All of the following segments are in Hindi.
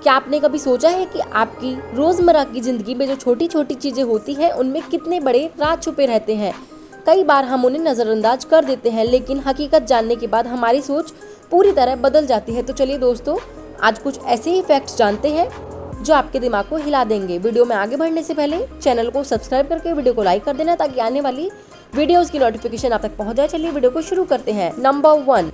क्या आपने कभी सोचा है कि आपकी रोजमर्रा की जिंदगी में जो छोटी छोटी चीजें होती हैं उनमें कितने बड़े राज छुपे रहते हैं। कई बार हम उन्हें नजरअंदाज कर देते हैं, लेकिन हकीकत जानने के बाद हमारी सोच पूरी तरह बदल जाती है। तो चलिए दोस्तों, आज कुछ ऐसे ही फैक्ट्स जानते हैं जो आपके दिमाग को हिला देंगे। वीडियो में आगे बढ़ने से पहले चैनल को सब्सक्राइब करके वीडियो को लाइक कर देना, ताकि आने वाली वीडियोस की नोटिफिकेशन आप तक पहुंच जाए। चलिए वीडियो को शुरू करते हैं। नंबर 1,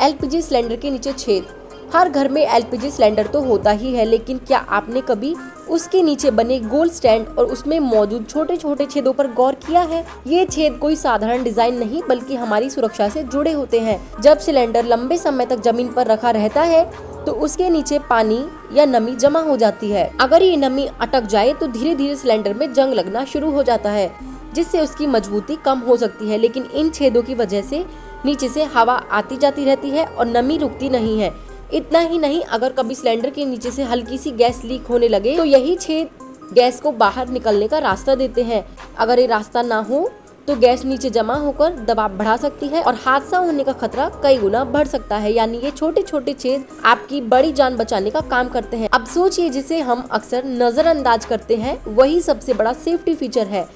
एलपीजी सिलेंडर के नीचे छेद। हर घर में एलपीजी सिलेंडर तो होता ही है, लेकिन क्या आपने कभी उसके नीचे बने गोल स्टैंड और उसमें मौजूद छोटे छोटे छेदों पर गौर किया है? ये छेद कोई साधारण डिजाइन नहीं, बल्कि हमारी सुरक्षा से जुड़े होते हैं। जब सिलेंडर लंबे समय तक जमीन पर रखा रहता है तो उसके नीचे पानी या नमी जमा हो जाती है। अगर ये नमी अटक जाए तो धीरे धीरे सिलेंडर में जंग लगना शुरू हो जाता है, जिससे उसकी मजबूती कम हो सकती है। लेकिन इन छेदों की वजह से नीचे से हवा आती जाती रहती है और नमी रुकती नहीं है। इतना ही नहीं, अगर कभी सिलेंडर के नीचे से हल्की सी गैस लीक होने लगे तो यही छेद गैस को बाहर निकलने का रास्ता देते हैं। अगर ये रास्ता ना हो तो गैस नीचे जमा होकर दबाव बढ़ा सकती है और हादसा होने का खतरा कई गुना बढ़ सकता है। यानी ये छोटे छोटे छेद आपकी बड़ी जान बचाने का काम करते हैं। अब सोचिए, जिसे हम अक्सर नजरअंदाज करते हैं वही सबसे बड़ा सेफ्टी फीचर है।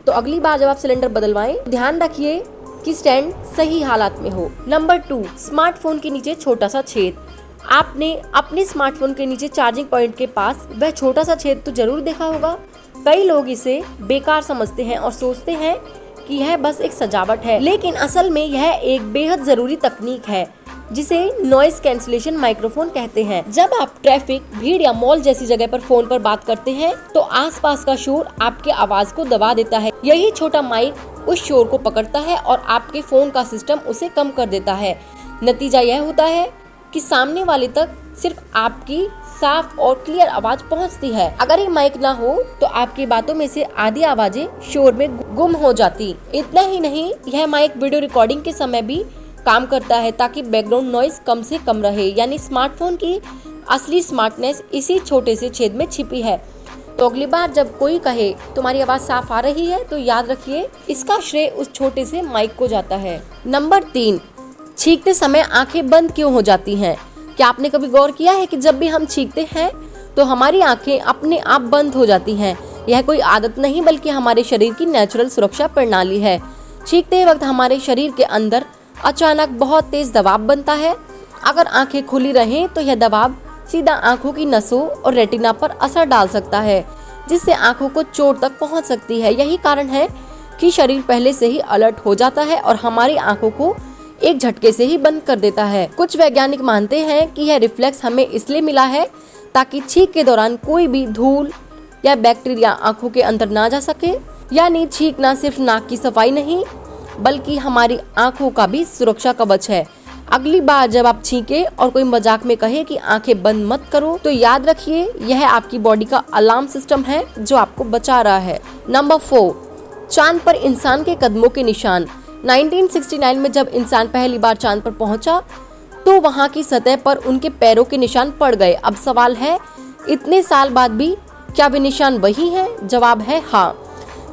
तो अगली बार जब आप सिलेंडर बदलवाएं, ध्यान रखिए कि स्टैंड सही हालात में हो। नंबर 2, स्मार्टफोन के नीचे छोटा सा छेद। आपने अपने स्मार्टफोन के नीचे चार्जिंग पॉइंट के पास वह छोटा सा छेद तो जरूर देखा होगा। कई लोग इसे बेकार समझते हैं और सोचते हैं कि यह बस एक सजावट है, लेकिन असल में यह एक बेहद जरूरी तकनीक है जिसे नॉइस कैंसिलेशन माइक्रोफोन कहते हैं। जब आप ट्रैफिक, भीड़ या मॉल जैसी जगह पर फोन पर बात करते हैं तो आसपास का शोर आपके आवाज को दबा देता है। यही छोटा माइक उस शोर को पकड़ता है और आपके फोन का सिस्टम उसे कम कर देता है। नतीजा यह होता है कि सामने वाले तक सिर्फ आपकी साफ और क्लियर आवाज पहुंचती है। अगर ये माइक ना हो तो आपकी बातों में से आधी आवाजें शोर में गुम हो जाती। इतना ही नहीं, यह माइक वीडियो रिकॉर्डिंग के समय भी काम करता है, ताकि बैकग्राउंड नॉइज कम से कम रहे। यानी स्मार्टफोन की असली स्मार्टनेस इसी छोटे से छेद में छिपी है। तो अगली बार जब कोई कहे तुम्हारी आवाज साफ आ रही है, तो याद रखिए इसका श्रेय उस छोटे से माइक को जाता है। नंबर 3, छींकते समय आंखें बंद क्यों हो जाती हैं? क्या आपने कभी गौर किया है कि जब भी हम छींकते हैं तो हमारी आंखें अपने आप बंद हो जाती हैं? यह कोई आदत नहीं, बल्कि हमारे शरीर की नेचुरल सुरक्षा प्रणाली है। छींकते वक्त हमारे शरीर के अंदर अचानक बहुत तेज दबाव बनता है। अगर आंखें खुली रहें तो यह दबाव सीधा आंखों की नसों और रेटिना पर असर डाल सकता है, जिससे आंखों को चोट तक पहुंच सकती है। यही कारण है कि शरीर पहले से ही अलर्ट हो जाता है और हमारी आंखों को एक झटके से ही बंद कर देता है। कुछ वैज्ञानिक मानते हैं कि यह रिफ्लेक्स हमें इसलिए मिला है ताकि छींक के दौरान कोई भी धूल या बैक्टीरिया आंखों के अंदर ना जा सके। यानी छींकना सिर्फ नाक की सफाई नहीं, बल्कि हमारी आंखों का भी सुरक्षा कवच है। अगली बार जब आप छींके और कोई मजाक में कहे कि आंखें बंद मत करो, तो याद रखिए यह आपकी बॉडी का अलार्म सिस्टम है जो आपको बचा रहा है। नंबर 4, चांद पर इंसान के कदमों के निशान। 1969 में जब इंसान पहली बार चांद पर पहुंचा तो वहां की सतह पर उनके पैरों के निशान पड़ गए। अब सवाल है, इतने साल बाद भी क्या वे निशान वही हैं? जवाब है हाँ,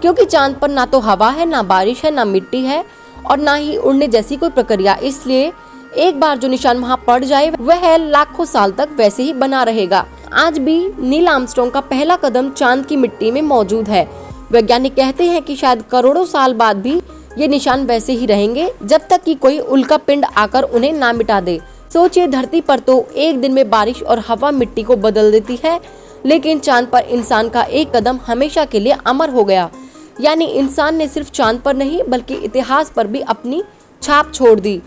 क्योंकि चांद पर ना तो हवा है, ना बारिश है, ना मिट्टी है और ना ही उड़ने जैसी कोई प्रक्रिया। इसलिए एक बार जो निशान वहां पड़ जाए वह लाखों साल तक वैसे ही बना रहेगा। आज भी नील आर्मस्ट्रांग का पहला कदम चांद की मिट्टी में मौजूद है। वैज्ञानिक कहते हैं कि शायद करोड़ों साल बाद भी ये निशान वैसे ही रहेंगे, जब तक कि कोई उल्का पिंड आकर उन्हें ना मिटा दे। सोचिए, धरती पर तो एक दिन में बारिश और हवा मिट्टी को बदल देती है, लेकिन चांद पर इंसान का एक कदम हमेशा के लिए अमर हो गया। यानी इंसान ने सिर्फ चांद पर नहीं, बल्कि इतिहास पर भी अपनी छाप छोड़ दी।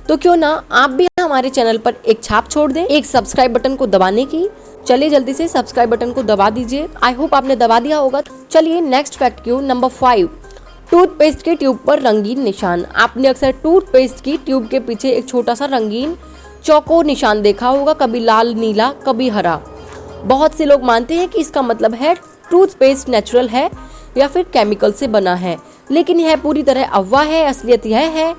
तो क्यों ना आप भी हमारे चैनल पर एक छाप छोड़ दें, एक सब्सक्राइब बटन को दबाने की। चलिए जल्दी से सब्सक्राइब बटन को दबा दीजिए। आई होप आपने दबा दिया होगा। चलिए next fact Q. Number 5, toothpaste के ट्यूब पर रंगीन निशान। आपने अक्सर टूथपेस्ट की ट्यूब के पीछे एक छोटा सा रंगीन चौकोर निशान देखा होगा, कभी लाल, नीला, कभी हरा। बहुत से लोग मानते हैं कि इसका मतलब है टूथपेस्ट नेचुरल है या फिर केमिकल से बना है, लेकिन यह पूरी तरह अफवाह है। असलियत यह है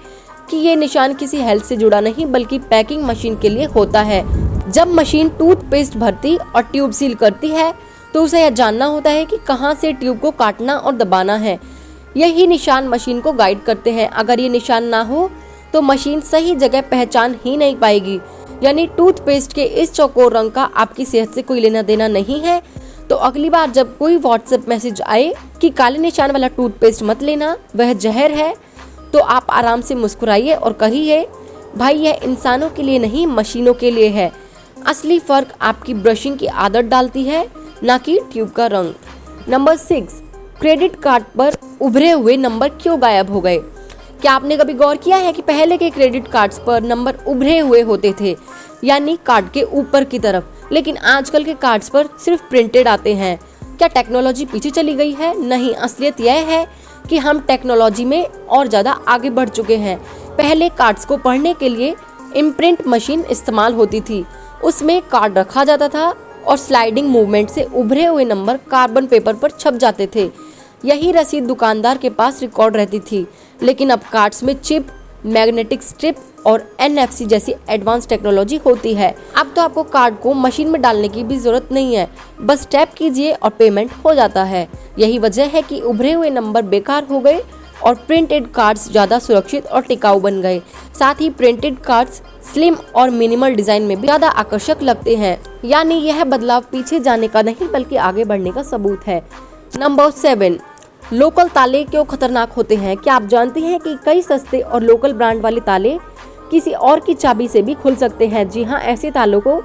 कि ये निशान किसी हेल्थ से जुड़ा नहीं, बल्कि पैकिंग मशीन के लिए होता है। जब मशीन टूथपेस्ट भरती और ट्यूब सील करती है तो उसे यह जानना होता है कि कहां से ट्यूब को काटना और दबाना है। यही निशान मशीन को गाइड करते हैं। अगर ये निशान ना हो तो मशीन सही जगह पहचान ही नहीं पाएगी। यानी टूथपेस्ट के इस चौकोर रंग का आपकी सेहत से कोई लेना देना नहीं है। तो अगली बार जब कोई व्हाट्सएप मैसेज आए कि काले निशान वाला टूथपेस्ट मत लेना, वह जहर है, तो आप आराम से मुस्कुराइए और कहिए, भाई यह इंसानों के लिए नहीं मशीनों के लिए है। असली फर्क आपकी ब्रशिंग की आदत डालती है, ना कि ट्यूब का रंग। नंबर 6, क्रेडिट कार्ड पर उभरे हुए नंबर क्यों गायब हो गए? क्या आपने कभी गौर किया है कि पहले के क्रेडिट कार्ड्स पर नंबर उभरे हुए होते थे, यानी कार्ड के ऊपर की तरफ, लेकिन आजकल के कार्ड्स पर सिर्फ प्रिंटेड आते हैं। क्या टेक्नोलॉजी पीछे चली गई है? नहीं, असलियत यह है कि हम टेक्नोलॉजी में और ज़्यादा आगे बढ़ चुके हैं। पहले कार्ड्स को पढ़ने के लिए इम्प्रिंट मशीन इस्तेमाल होती थी, उसमें कार्ड रखा जाता था और स्लाइडिंग मूवमेंट से उभरे हुए नंबर कार्बन पेपर पर छप जाते थे। यही रसीद दुकानदार के पास रिकॉर्ड रहती थी। लेकिन अब कार्ड्स में चिप, मैग्नेटिक स्ट्रिप और NFC जैसी एडवांस टेक्नोलॉजी होती है। अब तो आपको कार्ड को मशीन में डालने की भी जरूरत नहीं है, बस टैप कीजिए और पेमेंट हो जाता है। यही वजह है कि उभरे हुए नंबर बेकार हो गए और प्रिंटेड कार्ड्स ज़्यादा सुरक्षित और टिकाऊ बन गए। साथ ही प्रिंटेड कार्ड्स स्लिम और मिनिमल डिजाइन में भी ज़्यादा आकर्षक लगते हैं। यानी यह बदलाव पीछे जाने का नहीं बल्कि आगे बढ़ने का सबूत है। नंबर 7, लोकल ताले क्यों खतरनाक होते हैं? क्या आप जानते हैं कि कई सस्ते और लोकल ब्रांड वाले ताले किसी और की चाबी से भी खुल सकते हैं? जी हाँ, ऐसे तालों को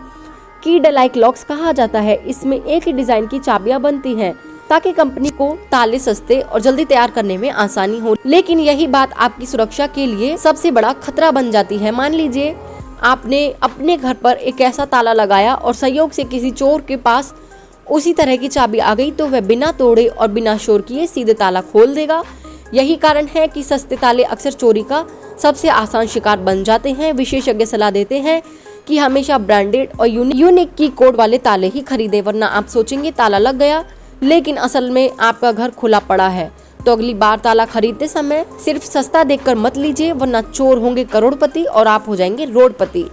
कीड लाइक लॉक्स कहा जाता है। इसमें एक ही डिजाइन की चाबियां बनती हैं ताकि कंपनी को ताले सस्ते और जल्दी तैयार करने में आसानी हो। लेकिन यही बात आपकी सुरक्षा के लिए सबसे बड़ा खतरा बन जाती है। मान लीजिए आपने अपने घर पर एक ऐसा ताला लगाया और संयोग से किसी चोर के पास उसी तरह की चाबी आ गई, तो वह बिना तोड़े और बिना शोर किए सीधे ताला खोल देगा। यही कारण है कि सस्ते ताले अक्सर चोरी का सबसे आसान शिकार बन जाते हैं। विशेषज्ञ सलाह देते हैं कि हमेशा ब्रांडेड और यूनिक की कोड वाले ताले ही खरीदें, वरना आप सोचेंगे ताला लग गया, लेकिन असल में आपका घर खुला पड़ा है। तो अगली बार ताला खरीदते समय सिर्फ सस्ता देखकर मत लीजिए, वरना चोर होंगे करोड़पति और आप हो जाएंगे रोडपति।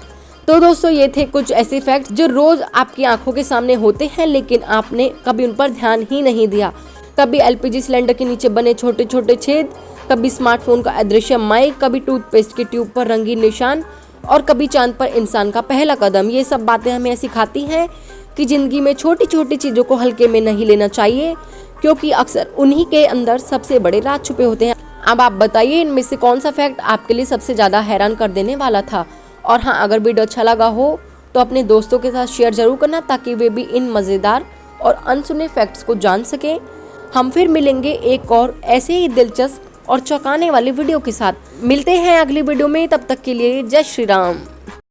तो दोस्तों, ये थे कुछ ऐसे फैक्ट जो रोज आपकी आंखों के सामने होते हैं, लेकिन आपने कभी उन पर ध्यान ही नहीं दिया। कभी LPG सिलेंडर के नीचे बने छोटे छोटे छेद, कभी स्मार्टफोन का अदृश्य माइक, कभी टूथपेस्ट के ट्यूब पर रंगीन निशान और कभी चांद पर इंसान का पहला कदम। ये सब बातें हमें सिखाती हैं कि जिंदगी में छोटी छोटी चीजों को हल्के में नहीं लेना चाहिए, क्योंकि अक्सर उन्हीं के अंदर सबसे बड़े राज छुपे होते हैं। अब आप बताइए, इनमें से कौन सा फैक्ट आपके लिए सबसे ज्यादा हैरान कर देने वाला था? और हाँ, अगर वीडियो अच्छा लगा हो तो अपने दोस्तों के साथ शेयर जरूर करना, ताकि वे भी इन मजेदार और अनसुने फैक्ट्स को जान सकें। हम फिर मिलेंगे एक और ऐसे ही दिलचस्प और चौंकाने वाली वीडियो के साथ। मिलते हैं अगली वीडियो में, तब तक के लिए जय श्री राम।